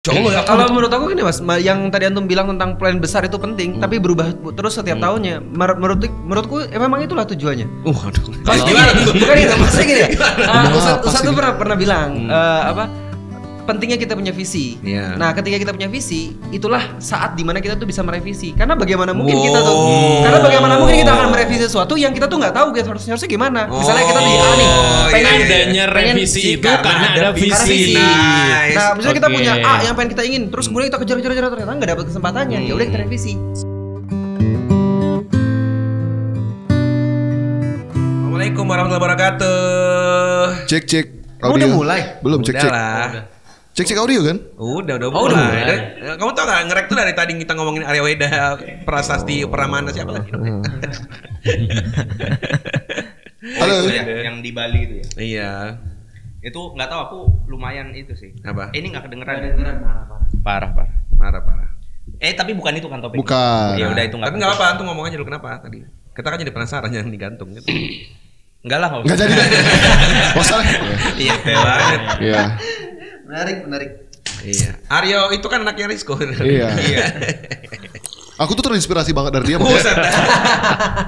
Ya, kalau menurut aku gini Mas, yang tadi antum bilang tentang plan besar itu penting, tapi berubah terus setiap tahunnya. Menurutku memang itulah tujuannya. Aduh. Gimana? Bukan itu, maksudnya gini ya. Ustaz tuh pernah bilang pentingnya kita punya visi. Yeah. Nah, ketika kita punya visi, itulah saat dimana kita tuh bisa merevisi. Karena bagaimana mungkin kita akan merevisi sesuatu yang kita tuh nggak tahu harusnya gimana. Misalnya kita di A nih, pengen adanya revisi itu karena ada visi. Nah, misalnya kita punya A yang pengen kita ingin, terus kemudian kita kejar ternyata nggak dapat kesempatannya. Ya udah kita revisi. Assalamualaikum warahmatullahi wabarakatuh. Cek Kamu udah mulai? Belum cek. Cek audio kan? Udah mulai. Kamu tau gak ngerek tuh dari tadi kita ngomongin Arya Weda, Prasasti, Pramana siapa lagi? Halo. Yang di Bali itu ya. Iya. Itu nggak tahu aku lumayan itu sih. Apa? Ini nggak kedengeran. Parah. Parah. Tapi bukan itu kan topik. Bukan. Ya udah itu nggak. Tapi nggak apa-apa, tuh ngomong aja dulu kenapa tadi. Kita kan jadi penasaran yang digantung gitu. Enggak lah. Nggak jadi. Bosan. Iya banget. Iya. Menarik. Iya. Aryo itu kan anaknya Rizko. Iya. Aku tuh terinspirasi banget dari dia.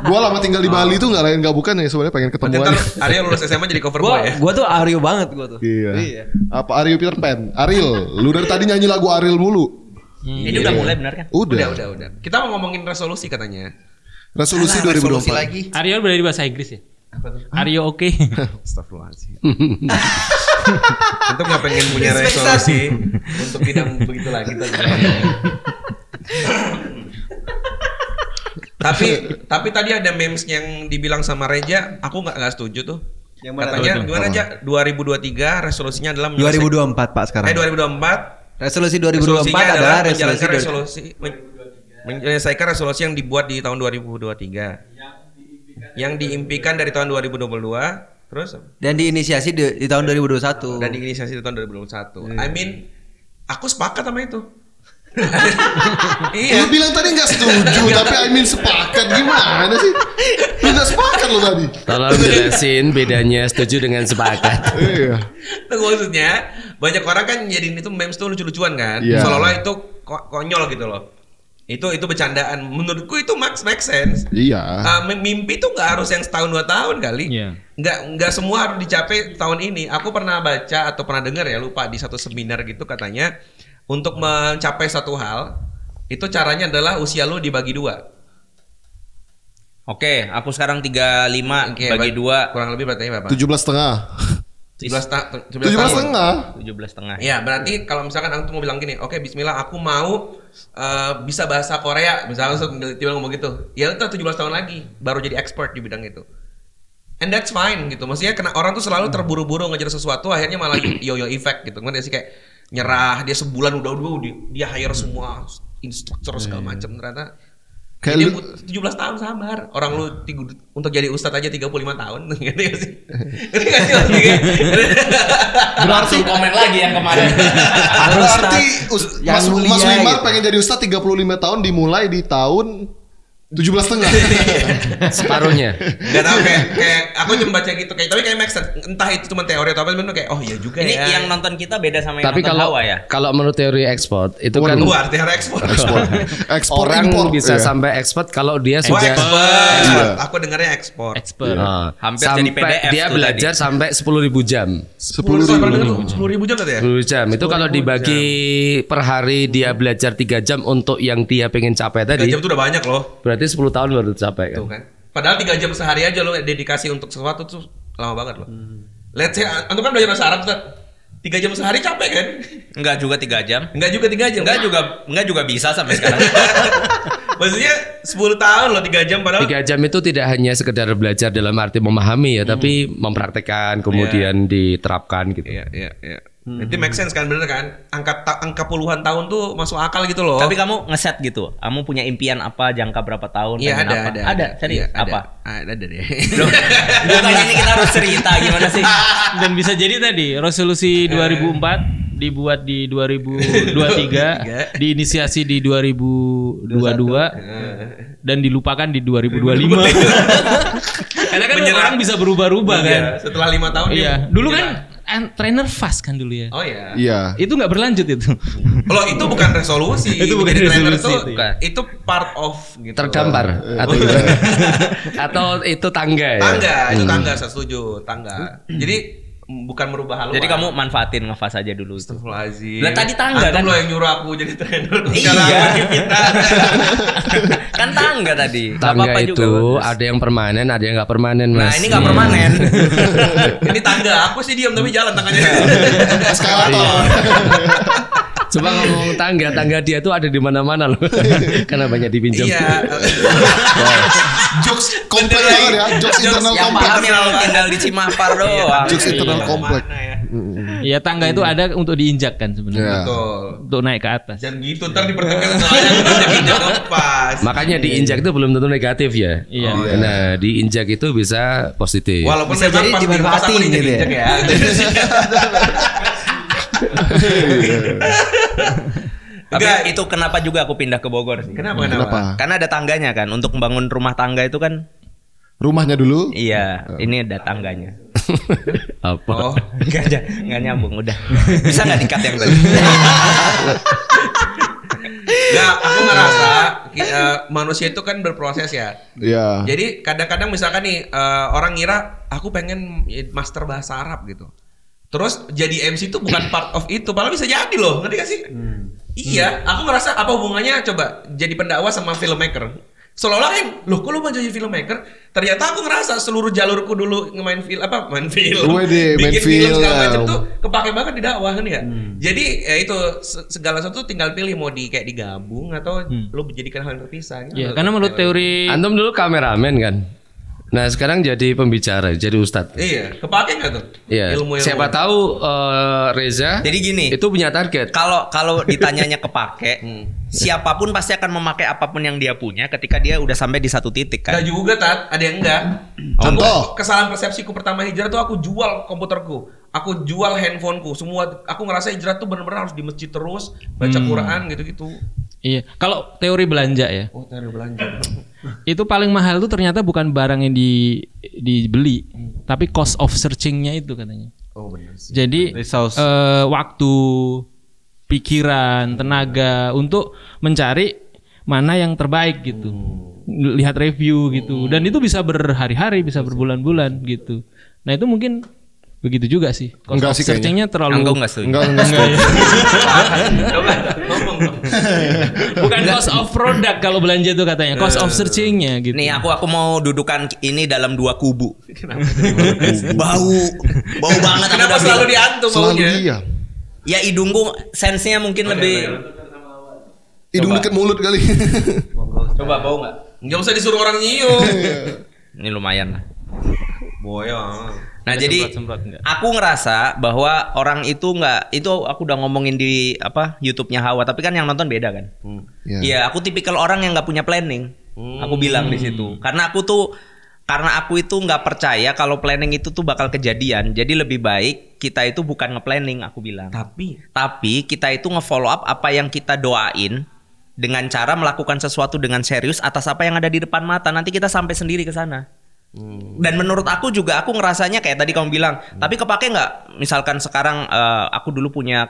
Gua lama tinggal di Bali tuh nggak bukan ya sebenarnya pengen ketemuan. Ntar Aryo lulus SMA jadi cover boy ya. Gua tuh Aryo banget gua tuh. Iya. Apa Aryo Peter Pan? Ariel. Lu dari tadi nyanyi lagu Ariel mulu. Ini udah mulai benar kan? Udah. Kita mau ngomongin resolusi katanya. Resolusi 2024. lagi. Aryo udah di bahasa Inggris ya? Apa tuh? Aryo oke. Astagfirullahaladzim. Untuk nggak pengen punya resolusi untuk tidak begitu lagi tapi tadi ada memes yang dibilang sama Reja, aku nggak setuju tuh. Yang mana? Katanya gimana aja 2023 resolusinya adalah 2024 Pak sekarang. 2024. Resolusi 2024 adalah menjalankan menyelesaikan resolusi yang dibuat di tahun 2023. Yang diimpikan dari tahun 2022, terus dan diinisiasi di tahun 2021. Dan diinisiasi di tahun 2021. I mean, aku sepakat sama itu. Lu bilang tadi nggak setuju, tapi I mean sepakat gimana sih? Lu nggak sepakat lo tadi. Tolong jelasin bedanya setuju dengan sepakat. Iya. Itu maksudnya banyak orang kan jadiin itu memes tuh lucu-lucuan kan, Iya. seolah-olah itu konyol gitu loh. Itu bercandaan. Menurutku itu make sense. Iya. Mimpi tuh nggak harus yang setahun 2 tahun kali. Iya. Nggak semua harus dicapai tahun ini. Aku pernah baca atau pernah dengar ya, lupa, di satu seminar gitu katanya untuk mencapai satu hal itu caranya adalah usia lu dibagi 2. Oke, aku sekarang 35 bagi 2. Kurang lebih berarti berapa? 17,5. 17 17,5. Ya, berarti kalau misalkan aku mau bilang gini, oke, bismillah, aku mau bisa bahasa Korea, misalnya tiba-tiba ngomong gitu. Ya itu 17 tahun lagi baru jadi expert di bidang itu. And that's fine gitu. Maksudnya orang tuh selalu terburu-buru ngejar sesuatu, akhirnya malah yo-yo effect gitu. Kemudian dia sih kayak nyerah, dia sebulan udah dia hire semua instruktur segala macam, ternyata Kayak dia lu, 17 tahun sabar. Orang lu untuk jadi ustadz aja 35 tahun. Ngerti gak sih? Ngerti gak sih maksudnya? Berarti komen lagi yang kemarin. berarti Mas Wimar gitu. pengen jadi ustadz 35 tahun dimulai di tahun 17,5. Separuhnya. Gak tau, kayak aku cuma baca gitu, tapi kayak make sense. Entah itu cuma teori atau apa, sebenarnya kayak oh iya juga Ini ya. yang nonton kita beda sama yang Tapi nonton Hawa ya. kalau menurut teori ekspor itu kan Luar teori ekspor. Ekspor orang impor bisa iya. sampai ekspor kalau dia Oh, sudah expert. Iya. Aku dengarnya ekspor. Expert. Hampir sampai jadi PDF dia tuh belajar sampai 10.000 jam. 10.000. 10.000 jam tadi ya? 10.000 jam itu kalau 10.000 dibagi per hari dia belajar 3 jam untuk yang dia pengen capai 3 tadi. jam itu udah banyak loh. Berarti 10 tahun baru tercapai kan. Tuh kan. Padahal 3 jam sehari aja lo dedikasi untuk sesuatu tuh lama banget loh. Let's say, antum kan belajar bahasa Arab Ustaz. 3 jam sehari capek kan? Enggak juga 3 jam. Enggak juga 3 jam. Enggak juga bisa sampai sekarang. Maksudnya 10 tahun loh 3 jam padahal. 3 jam itu tidak hanya sekedar belajar dalam arti memahami ya, tapi mempraktekkan kemudian diterapkan gitu. Iya. Itu make sense kan, bener kan? Angka puluhan tahun tuh masuk akal gitu loh. Tapi kamu ngeset gitu. Kamu punya impian apa, jangka berapa tahun? Iya pengen ada. Ada. Serius? Iya, apa? Ada deh. Bukan ini kita harus cerita gimana sih? Dan bisa jadi tadi resolusi 2004 dibuat di 2023, diinisiasi di 2022 dan dilupakan di 2025. Karena kan orang bisa berubah-ubah kan. Setelah 5 tahun Iya, dulu kan trainer fast kan dulu ya. Oh ya. Iya. Itu nggak berlanjut itu. Kalau itu bukan resolusi. Itu bukan Jadi trainer resolusi tuh, itu part of gitu. Terdampar atau atau itu tangga ya? Tangga, itu tangga, saya setuju, tangga. Jadi bukan merubah haluan. Jadi kamu manfaatin ngefas aja dulu itu. Astagfirullahaladzim. Lah tadi tangga Antum kan? lo yang nyuruh aku jadi trainer. Iya. Sekarang aku dipinta. Kan tangga tadi. Nggak Tangga apa-apa itu juga, bagus. ada yang permanen, ada yang nggak permanen, Mas. Nah ini nggak permanen. Ini tangga, aku sih diam tapi jalan tangannya. Eskalator. Coba ngomong tangga dia tuh ada di mana-mana loh. Karena banyak dipinjam. Iya. Jokes komplek banget ya. Jokes internal Yang komplek. paham yang tinggal di Cimapar doang. Jokes internal komplek. Iya, tangga itu ada untuk diinjak kan sebenarnya. Iya. Betul. Untuk naik ke atas. Jangan gitu, ntar dipertemukan soalnya pas. Makanya diinjak itu belum tentu negatif ya. Iya. Nah, diinjak itu bisa positif. Walaupun Bisa memang jadi pas di pas dimanfaatin aku gitu ya. diinjek ya. Tapi Enggak, itu kenapa juga aku pindah ke Bogor sih. Kenapa? Karena ada tangganya kan. Untuk membangun rumah tangga itu kan. Rumahnya dulu. Iya. Ini ada tangganya. Apa? Oh, Nggak nyambung udah. Bisa nggak dikat yang tadi? enggak, aku ngerasa manusia itu kan berproses ya. Iya. Jadi kadang-kadang misalkan nih orang ngira aku pengen master bahasa Arab gitu. Terus jadi MC itu bukan part of itu, padahal bisa jadi loh, ngerti gak sih? Iya, aku ngerasa apa hubungannya coba jadi pendakwah sama filmmaker? Seolah-olah kan, loh kok lu mau jadi filmmaker? Ternyata aku ngerasa seluruh jalurku dulu main film, main film, Wede, main bikin film segala film. macam tuh kepake banget di dakwah kan ya. Jadi ya itu segala sesuatu tinggal pilih mau kayak digabung atau lu menjadikan hal yang terpisah. Gitu. Iya, karena menurut teori Antum dulu kameramen kan? Nah sekarang jadi pembicara, jadi ustadz. Iya, kepake nggak tuh? Iya. Siapa tahu Reza Jadi gini. itu punya target. Kalau ditanyanya kepake, siapapun pasti akan memakai apapun yang dia punya ketika dia udah sampai di satu titik kan. Enggak juga, Tat. Ada yang enggak. Contoh. Kesalahan persepsiku pertama hijrah tuh aku jual komputerku. Aku jual handphoneku. Semua aku ngerasa hijrah tuh benar-benar harus di masjid terus, baca Quran gitu-gitu. iya, kalau teori belanja ya. Oh, teori belanja. Itu paling mahal tuh ternyata bukan barang yang dibeli, tapi cost of searching-nya itu katanya. Oh, benar sih. Jadi Resource. waktu, pikiran, tenaga untuk mencari mana yang terbaik gitu. Lihat review gitu. Dan itu bisa berhari-hari, bisa berbulan-bulan gitu. Nah, itu mungkin begitu juga sih. Cost Enggak of sih kayaknya. searching-nya terlalu Anggo nggak setuju. Enggak. Coba ngomong dong. bukan cost of product kalau belanja itu katanya, cost of searching-nya gitu. Nih aku mau dudukan ini dalam dua kubu. Bau banget. aku Kenapa udah selalu bilang. diantum Selalu baunya? iya. Ya hidungku sense-nya mungkin lebih. Hidung deket mulut kali. Coba bau nggak? Enggak usah disuruh orang nyium. Ini lumayan lah. Boyong. Nah jadi aku ngerasa bahwa orang itu nggak, itu aku udah ngomongin di YouTube-nya Hawa, tapi kan yang nonton beda kan. Iya. Iya, aku tipikal orang yang nggak punya planning. Aku bilang di situ, karena aku itu nggak percaya kalau planning itu tuh bakal kejadian. Jadi lebih baik kita itu bukan nge-planning, aku bilang. Tapi kita itu nge-follow up apa yang kita doain dengan cara melakukan sesuatu dengan serius atas apa yang ada di depan mata. Nanti kita sampai sendiri ke sana. Dan menurut aku juga aku ngerasanya kayak tadi kamu bilang, tapi kepake nggak? Misalkan sekarang aku dulu punya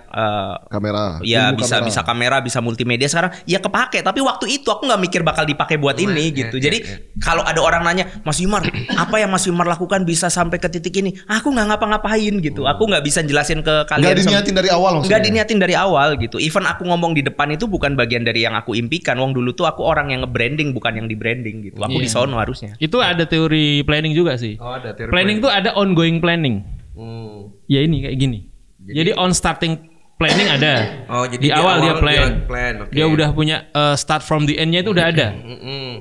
Kamera. ya Ilmu bisa kamera, bisa multimedia sekarang, ya kepake. Tapi waktu itu aku nggak mikir bakal dipakai buat ini gitu. Jadi kalau ada orang nanya, Mas Wimar, apa yang Mas Wimar lakukan bisa sampai ke titik ini? Aku nggak ngapa-ngapain gitu. Aku nggak bisa jelasin ke kalian. Nggak diniatin dari awal maksudnya. Nggak diniatin dari awal gitu. Even aku ngomong di depan itu bukan bagian dari yang aku impikan. Wong dulu tuh aku orang yang nge-branding bukan yang di-branding gitu. Aku di sono harusnya. Itu ada teori planning juga sih. Oh, ada teori planning tuh ada ongoing planning. Ya ini kayak gini. Jadi on starting planning ada. Oh, jadi di awal dia plan. oke. Dia udah punya start from the end-nya itu udah ada.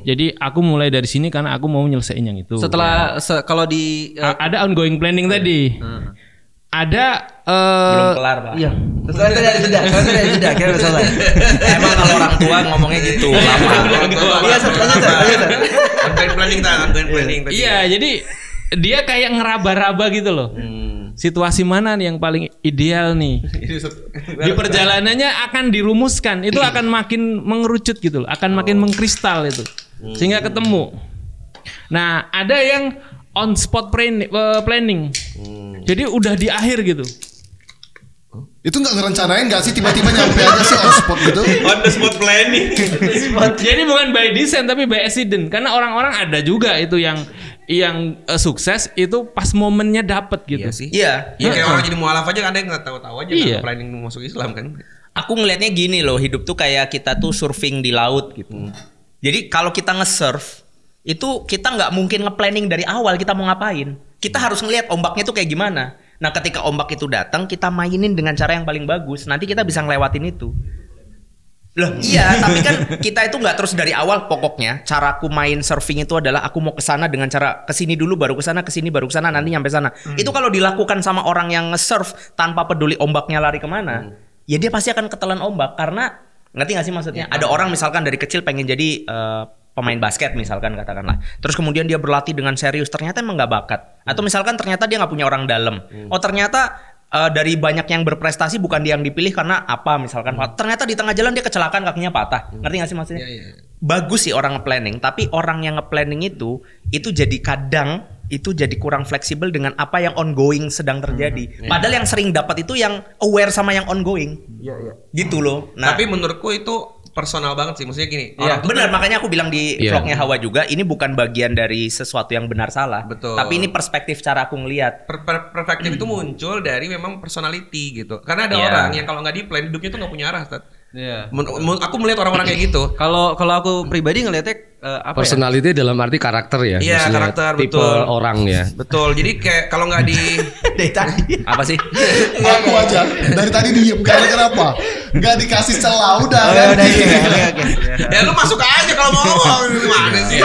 Jadi aku mulai dari sini karena aku mau nyelesain yang itu. Setelah kalau di Ada ongoing planning tadi. Ada Belum kelar, Pak. iya. Setelah tadi ada jeda, kira selesai. Emang kalau orang tua ngomongnya gitu lama. Iya, lanjut. Ongoing planning tadi. Iya, jadi dia kayak ngeraba-raba gitu loh. Situasi mana nih yang paling ideal nih? Di perjalanannya akan dirumuskan, itu akan makin mengerucut gitu loh, akan makin mengkristal itu. Sehingga ketemu. Nah, ada yang on spot planning. Jadi udah di akhir gitu. Itu nggak ngerencanain nggak sih tiba-tiba nyampe aja sih on spot gitu? On the spot planning. Jadi bukan by design tapi by accident. Karena orang-orang ada juga itu yang sukses itu pas momennya dapet gitu. Iya sih. Iya. Iya kayak orang jadi mualaf aja kan ada yang nggak tahu-tahu aja Iya. kan planning masuk Islam kan. Aku ngelihatnya gini loh, hidup tuh kayak kita tuh surfing di laut gitu. Jadi kalau kita nge-surf itu kita nggak mungkin nge-planning dari awal kita mau ngapain. Kita harus ngelihat ombaknya tuh kayak gimana. Nah, ketika ombak itu datang, kita mainin dengan cara yang paling bagus. Nanti kita bisa ngelewatin itu. Loh, iya, tapi kan kita itu nggak terus dari awal. Pokoknya caraku main surfing itu adalah aku mau kesana dengan cara kesini dulu, baru kesana, kesini baru kesana, nanti nyampe sana. Itu kalau dilakukan sama orang yang nge-surf tanpa peduli ombaknya lari kemana, ya dia pasti akan ketelan ombak. Karena ngerti nggak sih maksudnya? Ada orang misalkan dari kecil pengen jadi pemain basket misalkan katakanlah. Terus kemudian dia berlatih dengan serius, ternyata emang nggak bakat. Atau misalkan ternyata dia nggak punya orang dalam. Oh ternyata dari banyak yang berprestasi bukan dia yang dipilih karena apa misalkan. Ternyata di tengah jalan dia kecelakaan kakinya patah. Ngerti nggak sih maksudnya? Bagus sih orang nge-planning, tapi orang yang nge-planning itu jadi kadang itu jadi kurang fleksibel dengan apa yang ongoing sedang terjadi. Padahal yang sering dapat itu yang aware sama yang ongoing. Gitu loh. Nah, Tapi menurutku itu personal banget sih, maksudnya gini. Iya, benar, makanya aku bilang di Iya. vlognya Hawa juga, ini bukan bagian dari sesuatu yang benar salah. Betul. Tapi ini perspektif cara aku ngelihat. Perspektif itu muncul dari memang personality gitu. Karena ada Iya. orang yang kalau nggak di plan hidupnya tuh nggak punya arah. Tat. Iya. Aku melihat orang-orang kayak gitu. Kalau aku pribadi ngelihatnya apa ya? Personality dalam arti karakter ya. Iya, Maksudnya karakter, tipe betul. orang ya. Betul. Jadi kayak kalau nggak di Dari tadi. Apa sih? Aku aja dari tadi diem karena kenapa? Nggak dikasih celah udah kan? Oke. ya lu masuk aja kalau mau ngomong gimana sih?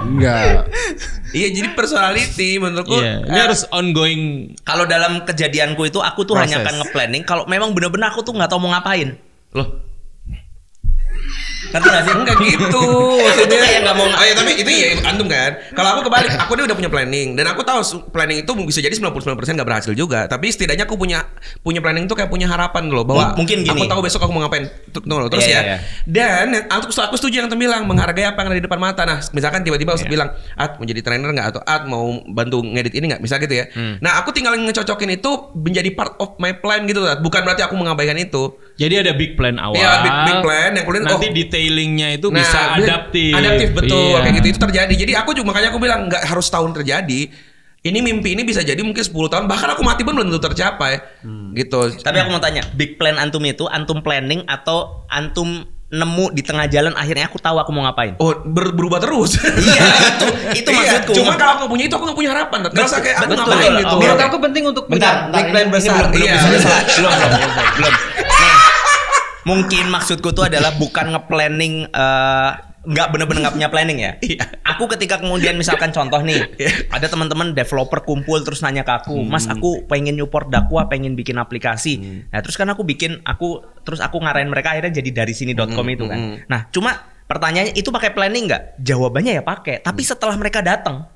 Enggak. Iya, jadi personality menurutku Iya, ini harus ongoing. Kalau dalam kejadianku itu aku tuh Proses. hanya akan nge-planning kalau memang benar-benar aku tuh nggak tahu mau ngapain. loh. Ngerti nggak sih? Enggak gitu. Aku tuh kayak nggak mau. Oh ya, tapi itu ya antum kan. Kalau aku kebalik, aku udah punya planning dan aku tahu planning itu bisa jadi 99% nggak berhasil juga. Tapi setidaknya aku punya planning itu kayak punya harapan loh bahwa Mungkin gini. aku tahu besok aku mau ngapain. Tunggu terus Iya, ya. iya. Dan aku setuju yang antum bilang menghargai apa yang ada di depan mata. Nah, misalkan tiba-tiba Ustaz bilang, "At mau jadi trainer nggak?" atau "At mau bantu ngedit ini nggak?" Misal gitu ya. Nah, aku tinggal ngecocokin itu menjadi part of my plan gitu. Tat. Bukan berarti aku mengabaikan itu. Jadi ada big plan awal. Iya, big plan yang kemudian nanti detailingnya itu Nah, bisa adaptif. Adaptif betul, Iya. kayak gitu itu terjadi. Jadi aku juga makanya aku bilang nggak harus tahun terjadi. Ini mimpi ini bisa jadi mungkin 10 tahun, bahkan aku mati pun belum tentu tercapai. Gitu. Tapi aku mau tanya, big plan antum itu antum planning atau antum nemu di tengah jalan akhirnya aku tahu aku mau ngapain? Oh, berubah terus. Iya, itu maksudku. Cuma kalau aku nggak punya itu, aku nggak punya harapan. Ngerasa kayak aku Betul. ngapain gitu. Menurut aku penting untuk punya big plan besar. Iya. belum. Nah, mungkin maksudku tuh adalah bukan nge-planning nggak bener-bener nggak punya planning ya. Aku ketika kemudian misalkan contoh nih, ada teman-teman developer kumpul terus nanya ke aku, "Mas, aku pengen nyupport dakwah, pengen bikin aplikasi." Nah, terus kan aku ngarahin mereka akhirnya jadi dari sini.com itu kan. Nah, cuma pertanyaannya itu pakai planning nggak? Jawabannya ya pakai. Tapi setelah mereka datang,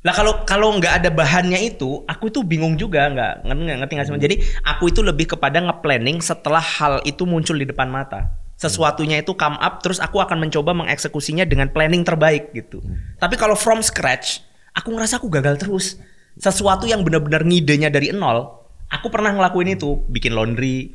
lah kalau nggak ada bahannya itu, aku itu bingung juga, ngerti nggak sih? Jadi aku itu lebih kepada nge-planning setelah hal itu muncul di depan mata. Sesuatunya itu come up, terus aku akan mencoba mengeksekusinya dengan planning terbaik gitu. Tapi kalau from scratch, aku ngerasa aku gagal terus. Sesuatu yang benar-benar ngidenya dari nol. Aku pernah ngelakuin itu, bikin laundry,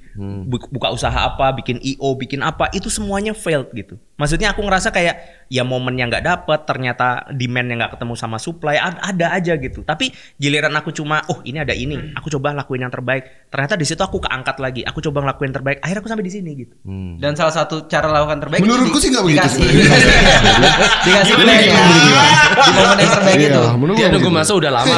buka usaha apa, bikin IO, bikin apa, itu semuanya failed gitu. Maksudnya aku ngerasa kayak ya momennya nggak dapet, ternyata demandnya nggak ketemu sama supply, ada aja gitu. Tapi giliran aku cuma, ini ada ini, aku coba lakuin yang terbaik. Ternyata di situ aku keangkat lagi, aku coba ngelakuin yang terbaik. Akhirnya aku sampai di sini gitu. Dan salah satu cara lakukan terbaik Menurutku sih nggak begitu dikasih plan ya. Di momen yang terbaik itu. Dia nunggu masa udah lama.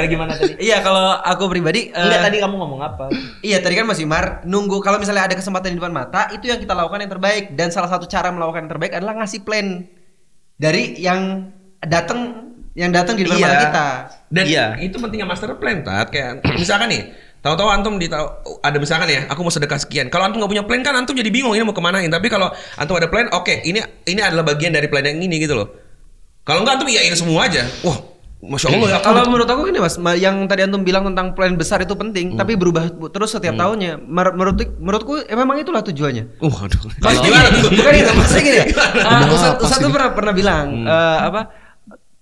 Gimana tadi? Iya, kalau aku pribadi Enggak, tadi kamu ngomong apa? Iya, tadi kan Mas Imar nunggu kalau misalnya ada kesempatan di depan mata, itu yang kita lakukan yang terbaik. Dan salah satu cara melakukan yang terbaik adalah ngasih plan dari yang datang di depan mata kita. Dan itu pentingnya master plan, Tat. Kayak misalkan nih, tahu-tahu antum ada misalkan ya, aku mau sedekah sekian. Kalau antum nggak punya plan kan antum jadi bingung ini mau kemanain. Tapi kalau antum ada plan, oke, ini adalah bagian dari plan yang ini gitu loh. Kalau enggak antum iyain semua aja. Wah, Masya Allah ya. Kalau menurut aku gini Mas, yang tadi antum bilang tentang plan besar itu penting, tapi berubah terus setiap tahunnya. Menurutku memang itulah tujuannya. Waduh. Bukan itu, maksudnya gini. Ustaz tuh pernah bilang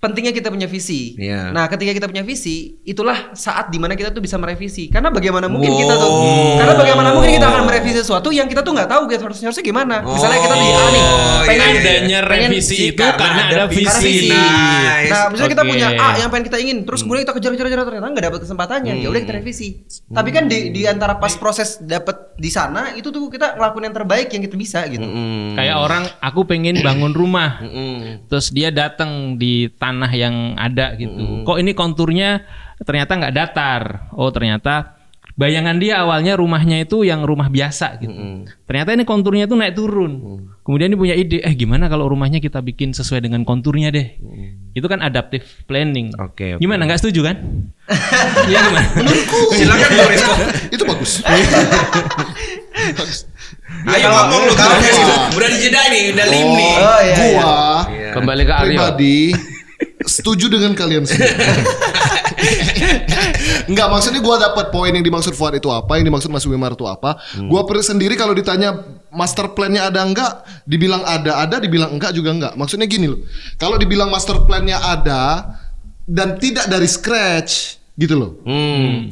pentingnya kita punya visi. Iya. Nah, ketika kita punya visi, itulah saat dimana kita tuh bisa merevisi. Karena bagaimana mungkin kita akan merevisi sesuatu yang kita tuh nggak tahu harusnya gimana. Misalnya kita di A nih, adanya revisi itu karena ada visi. Nah, misalnya kita punya A yang pengen kita ingin, terus kemudian kita kejar ternyata nggak dapat kesempatannya. Ya udah kita revisi. Tapi kan di antara pas proses dapat di sana itu tuh kita ngelakuin yang terbaik yang kita bisa gitu. Kayak orang, aku pengen bangun rumah, terus dia datang di tanah yang ada gitu. Kok ini konturnya ternyata nggak datar. Oh ternyata bayangan dia awalnya rumahnya itu yang rumah biasa gitu. Ternyata ini konturnya tuh naik turun. Kemudian dia punya ide, gimana kalau rumahnya kita bikin sesuai dengan konturnya deh. Itu kan adaptive planning. Oke. Gimana, nggak setuju kan? Iya gimana? Menurutku silakan Boris. Itu bagus. Ayo ngomong lu kalau udah dijeda nih, udah lim nih. Gua Kembali ke Aryo. pribadi setuju dengan kalian semua. Enggak, maksudnya gue dapat poin yang dimaksud Fuad itu apa, yang dimaksud Mas Wimar itu apa. Gue sendiri kalau ditanya master plan-nya ada enggak, dibilang ada, dibilang enggak juga enggak. Maksudnya gini loh, kalau dibilang master plan-nya ada dan tidak dari scratch gitu loh.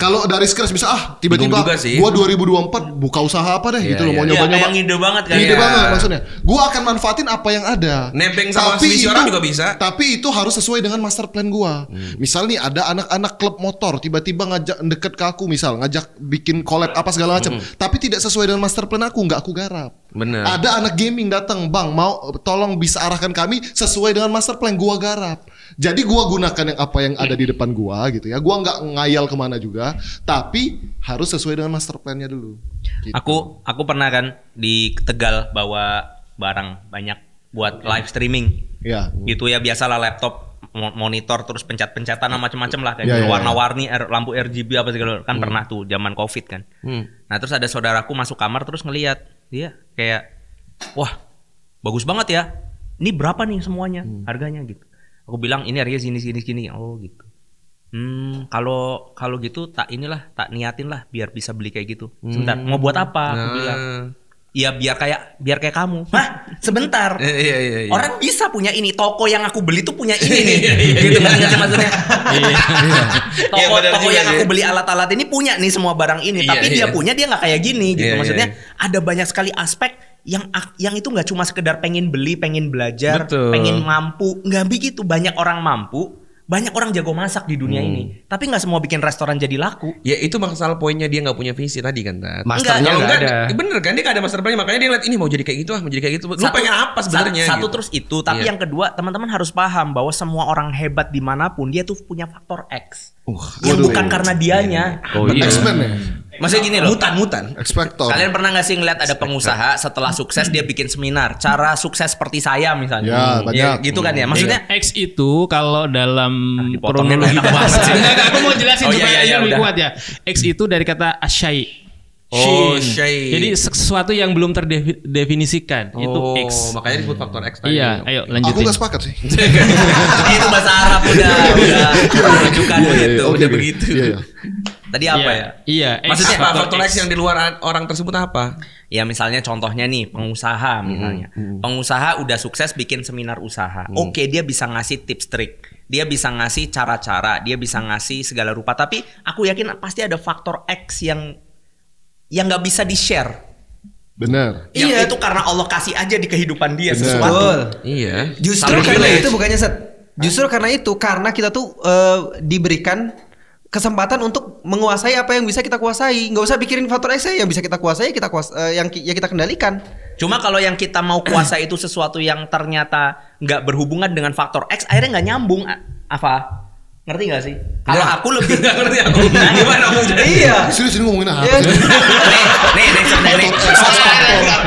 Kalau dari scratch bisa tiba-tiba gua 2024 buka usaha apa deh gitu loh, mau nyoba-nyoba. Ide banget kan. Ide banget maksudnya. Gua akan manfaatin apa yang ada. Nebeng sama visi orang juga bisa. Tapi itu harus sesuai dengan master plan gua. Misal nih ada anak-anak klub motor tiba-tiba ngajak deket ke aku, ngajak bikin collab apa segala macam. Tapi tidak sesuai dengan master plan aku, nggak aku garap. Bener. Ada anak gaming datang, "Bang, mau tolong bisa arahkan kami sesuai dengan master plan," gua garap. Jadi gua gunakan yang apa yang ada di depan gua gitu ya. Gua nggak ngayal kemana juga, tapi harus sesuai dengan master plan-nya dulu. Gitu. Aku pernah kan di Tegal bawa barang banyak buat live streaming. Ya. Gitu ya, biasalah laptop, monitor, terus pencet-pencetan warna-macam lah kayak Ya, ya, warna-warni lampu RGB apa segala kan pernah tuh zaman Covid kan. Nah, terus ada saudaraku masuk kamar terus ngelihat dia kayak, wah bagus banget ya. Ini berapa nih semuanya harganya gitu. Aku bilang ini harganya sini. Oh gitu. Kalau gitu tak niatin lah biar bisa beli kayak gitu. Sebentar, mau buat apa? Aku bilang. Ya biar kayak kamu. Hah? Sebentar. Iya. Orang bisa punya ini, toko yang aku beli tuh punya ini nih. Gitu kan maksudnya. Toko yang aku beli alat-alat ini punya nih semua barang ini, tapi dia punya dia nggak kayak gini gitu. Maksudnya ada banyak sekali aspek yang itu nggak cuma sekedar pengen beli, pengen belajar, pengen mampu, nggak begitu. Banyak orang mampu, banyak orang jago masak di dunia ini, tapi nggak semua bikin restoran jadi laku. Ya itu masalah poinnya, dia nggak punya visi tadi kan, Tat. Masternya nggak ada. Bener kan, dia nggak ada master plan, makanya dia ngeliat ini mau jadi kayak gitu mau jadi kayak gitu. Lu pengen apa sebenarnya? Satu gitu. Terus itu, tapi yang kedua teman-teman harus paham bahwa semua orang hebat dimanapun dia tuh punya faktor X. Yang bukan karena dianya. X-Men ya. Maksudnya gini loh. Mutan. Expector. Kalian pernah gak sih ngeliat ada pengusaha setelah sukses dia bikin seminar cara sukses seperti saya misalnya? Ya, banyak. Gitu kan ya. Maksudnya X itu kalau dalam dipotongnya kronologi enak bahasa, banget. aku mau jelasin supaya iya, lebih udah. kuat ya. X itu dari kata asyai. Syai. Jadi sesuatu yang belum terdefinisikan itu X. Makanya disebut faktor X tadi. Iya, ayo Aku lanjutin. gak sepakat sih. itu bahasa Arab udah menunjukkan gitu. Oke, Udah oke. begitu. Iya. Tadi apa ya? Iya, X. Maksudnya apa Faktor faktor X yang di luar orang tersebut apa? Ya misalnya contohnya nih pengusaha misalnya. Pengusaha udah sukses bikin seminar usaha. Oke, dia bisa ngasih tips trik. Dia bisa ngasih cara-cara, dia bisa ngasih segala rupa, tapi aku yakin pasti ada faktor X yang nggak bisa di-share. Benar. Yang itu karena Allah kasih aja di kehidupan dia sesuatu. Betul. Iya. Justru karena itu bukannya Justru karena kita tuh diberikan kesempatan untuk menguasai apa yang bisa kita kuasai. Nggak usah pikirin faktor X yang bisa kita kuasai, yang kita kendalikan. Cuma kalau yang kita mau kuasai itu sesuatu yang ternyata nggak berhubungan dengan faktor X, akhirnya nggak nyambung. Apa? Ngerti gak sih? Kalau aku lebih nggak ngerti aku. Gimana maksudnya? Iya. Serius ini ngomongin apa? Nih.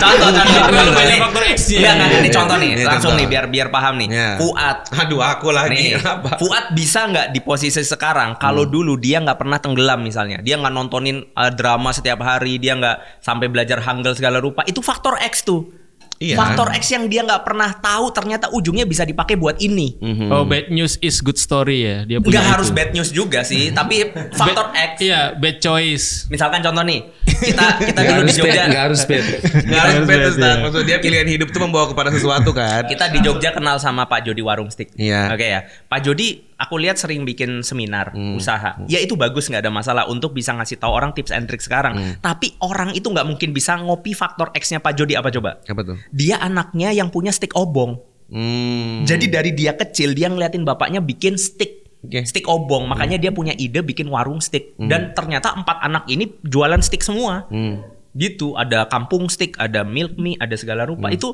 Contoh. Kalau banyak faktor X ya. Ini contoh nih. Ini Langsung contoh. nih biar paham nih. Ya. Fuad. Aduh, aku lagi. Nih, Apa? Fuad bisa nggak di posisi sekarang kalau dulu dia nggak pernah tenggelam misalnya, dia nggak nontonin drama setiap hari, dia nggak sampai belajar Hangul segala rupa, itu faktor X tuh. Iya. Faktor X yang dia nggak pernah tahu ternyata ujungnya bisa dipakai buat ini. Oh, bad news is good story ya. Dia punya Nggak harus itu. bad news juga sih, tapi faktor X. Iya, bad choice. Misalkan contoh nih, kita Nggak dulu di harus bad, Jogja. nggak harus bad. Nggak harus Harus bad, bad, Ustaz. ya. Maksud dia pilihan hidup tuh membawa kepada sesuatu kan. Kita di Jogja kenal sama Pak Jody Warung Stick. Iya. Oke ya. Pak Jody aku lihat sering bikin seminar usaha. Ya itu bagus, nggak ada masalah untuk bisa ngasih tahu orang tips and trick sekarang. Tapi orang itu nggak mungkin bisa ngopi faktor X-nya Pak Jody apa coba? Apa tuh? Dia anaknya yang punya stick obong. Jadi dari dia kecil dia ngeliatin bapaknya bikin stick. Oke. Stick obong, makanya dia punya ide bikin warung stick. Dan ternyata 4 anak ini jualan stick semua. Gitu, ada kampung stick, ada milk me, ada segala rupa. Itu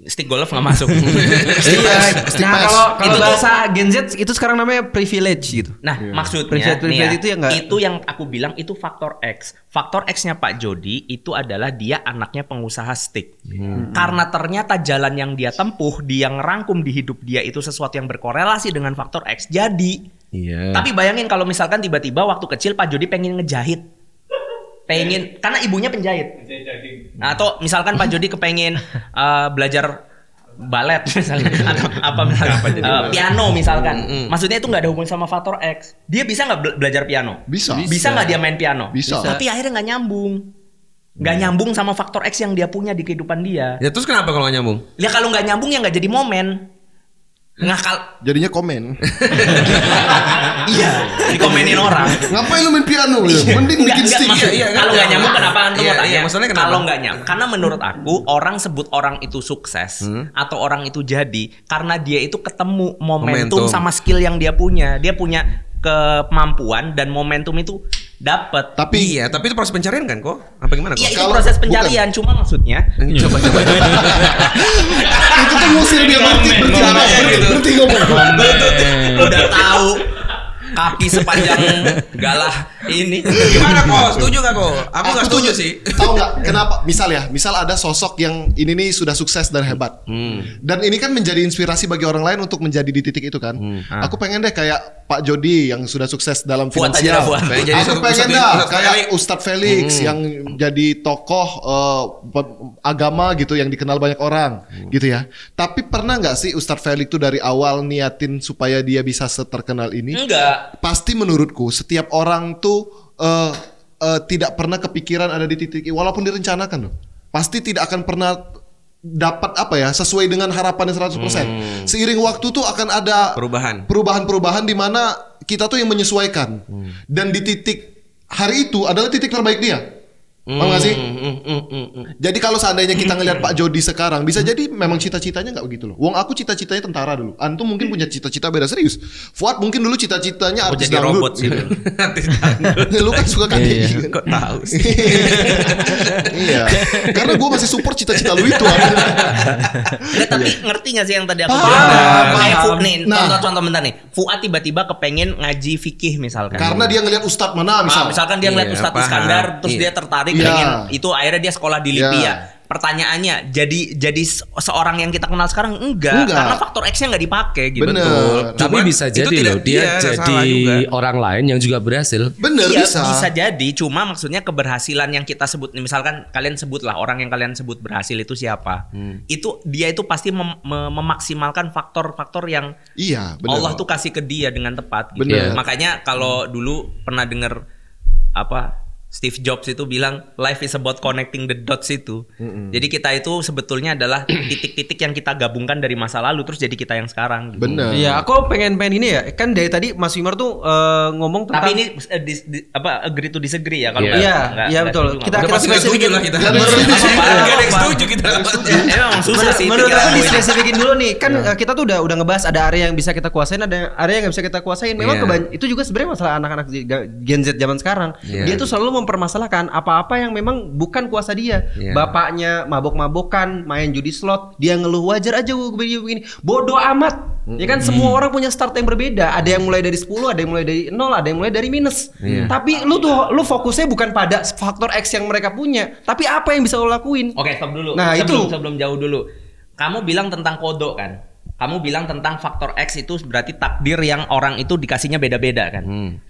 stick golf nggak masuk. Iya. Stick Nah, pass. kalau Itu tuh- bahasa Gen Z itu sekarang namanya privilege gitu. Nah, maksudnya Privilege nih ya, itu yang nggak- itu yang aku bilang itu faktor X. Faktor X-nya Pak Jody itu adalah dia anaknya pengusaha stick. Karena ternyata jalan yang dia tempuh, dia ngerangkum di hidup dia itu sesuatu yang berkorelasi dengan faktor X. Jadi, Iya. tapi bayangin kalau misalkan tiba-tiba waktu kecil Pak Jody pengen ngejahit. Karena ibunya penjahit. Nah, atau misalkan Pak Jody kepengen belajar balet misalnya atau apa misalnya piano misalkan. Maksudnya itu nggak ada hubungan sama faktor X. Dia bisa nggak belajar piano? Bisa. Bisa nggak dia main piano? Bisa. Tapi akhirnya nggak nyambung. Nggak nyambung sama faktor X yang dia punya di kehidupan dia. Ya terus kenapa kalau nggak nyambung? Ya kalau nggak nyambung ya nggak jadi momen. Ngakal. Jadinya komen. Iya, dikomenin orang. Ngapain lu main piano ya? Mending bikin stick. maksud, Iya, kalau nggak nyambung kenapa antum Iya, mau tanya? iya, maksudnya kenapa? Kalau nggak nyambung, karena menurut aku orang sebut orang itu sukses atau orang itu jadi karena dia itu ketemu momentum Momentum. sama skill yang dia punya. Dia punya kemampuan dan momentum itu dapat. Tapi Iya, tapi itu proses pencarian kan kok? Apa gimana kok? Iya itu Kalau- proses pencarian, cuma maksudnya Coba. itu tuh ngusir dia berhenti ngomong. udah tahu kaki sepanjang galah ini. Gimana kok? Setuju nggak kok? Aku nggak setuju sih. Tahu nggak kenapa? Misal ada sosok yang ini nih sudah sukses dan hebat. Dan ini kan menjadi inspirasi bagi orang lain untuk menjadi di titik itu kan. Aku pengen deh kayak Pak Jody yang sudah sukses dalam Fuad aja finansial. lah, Fuad. Pengen jadi Aku pengen Ustadz dah Felix. kayak Ustadz Felix yang jadi tokoh agama gitu yang dikenal banyak orang gitu ya. Tapi pernah nggak sih Ustadz Felix itu dari awal niatin supaya dia bisa seterkenal ini? Enggak. Pasti menurutku setiap orang tuh tidak pernah kepikiran ada di titik walaupun direncanakan loh. Pasti tidak akan pernah dapat apa ya sesuai dengan harapannya 100%. Seiring waktu tuh akan ada perubahan-perubahan di mana kita tuh yang menyesuaikan. Dan di titik hari itu adalah titik terbaik dia. Paham gak sih? Jadi kalau seandainya kita ngelihat Pak Jody sekarang, bisa jadi memang cita-citanya nggak begitu loh. Wong aku cita-citanya tentara dulu. Antum mungkin punya cita-cita beda serius. Fuad mungkin dulu cita-citanya Aku artis jadi dangdut. robot sih. Lu kan suka kakek. Kok tahu sih? Iya. Karena gue masih support cita-cita lu itu. Nggak, tapi ngerti gak sih yang tadi aku Paham, bilang? paham. Kayak nih, Nah. contoh-contoh bentar nih. Fuad tiba-tiba kepengen ngaji fikih misalkan. Karena dia ngelihat Ustadz mana Misalkan dia ngeliat Iya, Ustadz paham. Iskandar, terus Iya. dia tertarik Iya. pengen itu akhirnya dia sekolah di LIPI Iya. ya. Pertanyaannya, jadi seorang yang kita kenal sekarang enggak. Karena faktor X-nya nggak dipakai gitu. Bener. Tapi Cuman bisa itu jadi tidak loh dia dia, jadi salah juga. orang lain yang juga berhasil. Bener Iya, bisa. jadi cuma maksudnya keberhasilan yang kita sebut misalkan kalian sebutlah orang yang kalian sebut berhasil itu siapa? Itu dia itu pasti memaksimalkan faktor-faktor yang Iya, bener. Allah tuh kasih ke dia dengan tepat gitu. Bener. Makanya kalau dulu pernah dengar apa Steve Jobs itu bilang life is about connecting the dots itu. Jadi kita itu sebetulnya adalah titik-titik yang kita gabungkan dari masa lalu terus jadi kita yang sekarang. Gitu. Bener. Iya, aku pengen ini ya. Kan dari tadi Mas Wimar tuh ngomong tentang Tapi ini agree to disagree ya kalau Iya. Iya, betul. setuju, Kita Udah pasti nggak setuju lah kita. Nggak setuju. Nggak ada yang setuju kita. Emang susah sih. Menurut pikiran aku gue ini. dispesifikin dulu nih. Kan kita tuh udah ngebahas ada area yang bisa kita kuasain, ada area yang nggak bisa kita kuasain. Memang itu juga sebenarnya masalah anak-anak Gen Z zaman sekarang. Iya. Dia tuh selalu mempermasalahkan apa-apa yang memang bukan kuasa dia. Iya. Bapaknya mabok-mabokan, main judi slot, dia ngeluh wajar aja gue begini. Bodoh amat. Ya kan semua orang punya start yang berbeda. Ada yang mulai dari 10, ada yang mulai dari 0, ada yang mulai dari minus. Iya. Tapi lu fokusnya bukan pada faktor X yang mereka punya, tapi apa yang bisa lo lakuin. Oke, stop dulu. Nah, sebelum jauh dulu. Kamu bilang tentang kodok kan? Kamu bilang tentang faktor X itu berarti takdir yang orang itu dikasihnya beda-beda kan?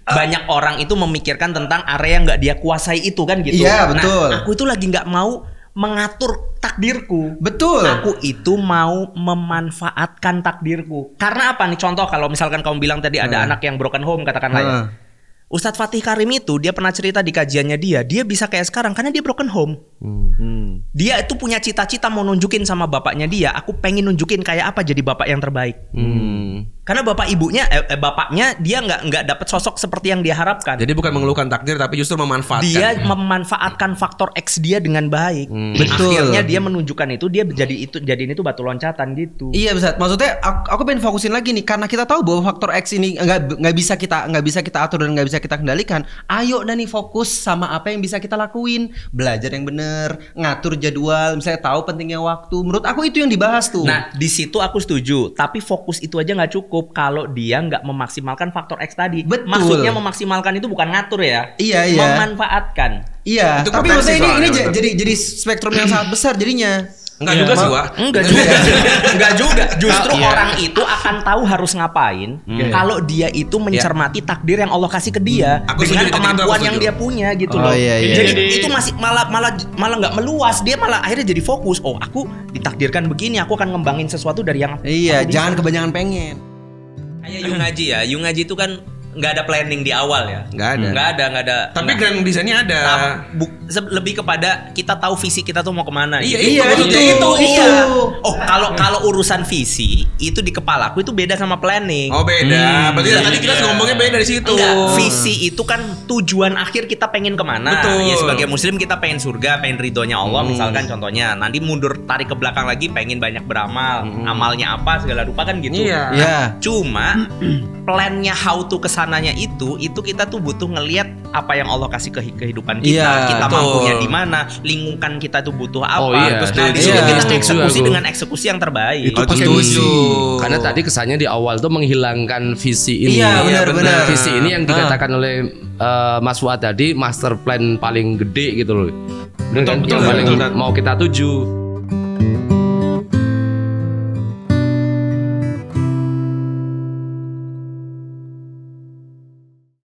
Banyak orang itu memikirkan tentang area yang nggak dia kuasai itu kan gitu. Iya, betul. Nah, aku itu lagi nggak mau mengatur takdirku. Betul. Aku itu mau memanfaatkan takdirku. Karena apa nih? Contoh kalau misalkan kamu bilang tadi ada anak yang broken home katakanlah ya. Ustadz Fatih Karim itu dia pernah cerita di kajiannya dia bisa kayak sekarang karena dia broken home. Dia itu punya cita-cita mau nunjukin sama bapaknya dia, aku pengen nunjukin kayak apa jadi bapak yang terbaik. Karena bapaknya dia nggak dapet sosok seperti yang dia harapkan. Jadi bukan mengeluhkan takdir tapi justru memanfaatkan. Dia memanfaatkan faktor X dia dengan baik. Betul. Akhirnya dia menunjukkan itu, dia jadiin itu batu loncatan gitu. Iya Ustaz, maksudnya aku pengen fokusin lagi nih karena kita tahu bahwa faktor X ini nggak bisa kita atur dan nggak bisa kita kendalikan. Ayo nih fokus sama apa yang bisa kita lakuin, belajar yang bener, ngatur jadwal, misalnya tahu pentingnya waktu. Menurut aku itu yang dibahas tuh. Nah di situ aku setuju, tapi fokus itu aja nggak cukup kalau dia nggak memaksimalkan faktor X tadi. Betul. Maksudnya memaksimalkan itu bukan ngatur ya. Iya. Memanfaatkan. Iya. Itu Tapi potensi maksudnya ini soalnya, jadi spektrum yang sangat besar jadinya. Enggak juga sih, Wak. Enggak juga. Justru orang itu akan tahu harus ngapain kalau dia itu mencermati takdir yang Allah kasih ke dia Aku dengan setuju, itu kemampuan aku yang setuju. dia punya gitu Oh, loh. iya. Jadi itu masih malah nggak meluas. Dia malah akhirnya jadi fokus. Oh, aku ditakdirkan begini, aku akan ngembangin sesuatu dari yang Iya, aku bisa. jangan kebanyakan pengen. Kayak Yung Ngaji ya. Yung Ngaji itu kan nggak ada planning di awal ya. Nggak ada. Tapi grand design-nya ada. Lebih kepada kita tahu visi kita tuh mau kemana. Iya, gitu. itu. Iya. Oh, kalau urusan visi itu di kepalaku itu beda sama planning. Oh, beda. Berarti tadi kita ngomongnya beda di situ. Enggak, visi itu kan tujuan akhir kita pengen kemana. Betul. Ya sebagai muslim kita pengen surga, pengen ridhonya Allah misalkan contohnya. Nanti mundur tarik ke belakang lagi pengen banyak beramal. Amalnya apa segala rupa kan gitu. Iya. Iya. Cuma plannya how to kesananya itu kita tuh butuh ngelihat apa yang Allah kasih ke kehidupan kita. Iya, Kita betul. mampunya di mana, lingkungan kita tuh butuh apa. Oh, iya. Terus nah di Iya. situ kita Setuju eksekusi aku. dengan eksekusi yang terbaik. Itu Oh, pakai setuju. misi. Karena tadi kesannya di awal tuh menghilangkan visi ini. Iya, benar. Visi ini yang dikatakan oleh Mas Fuad tadi master plan paling gede gitu loh. Bener kan? Betul, Yang paling betul. mau kita tuju.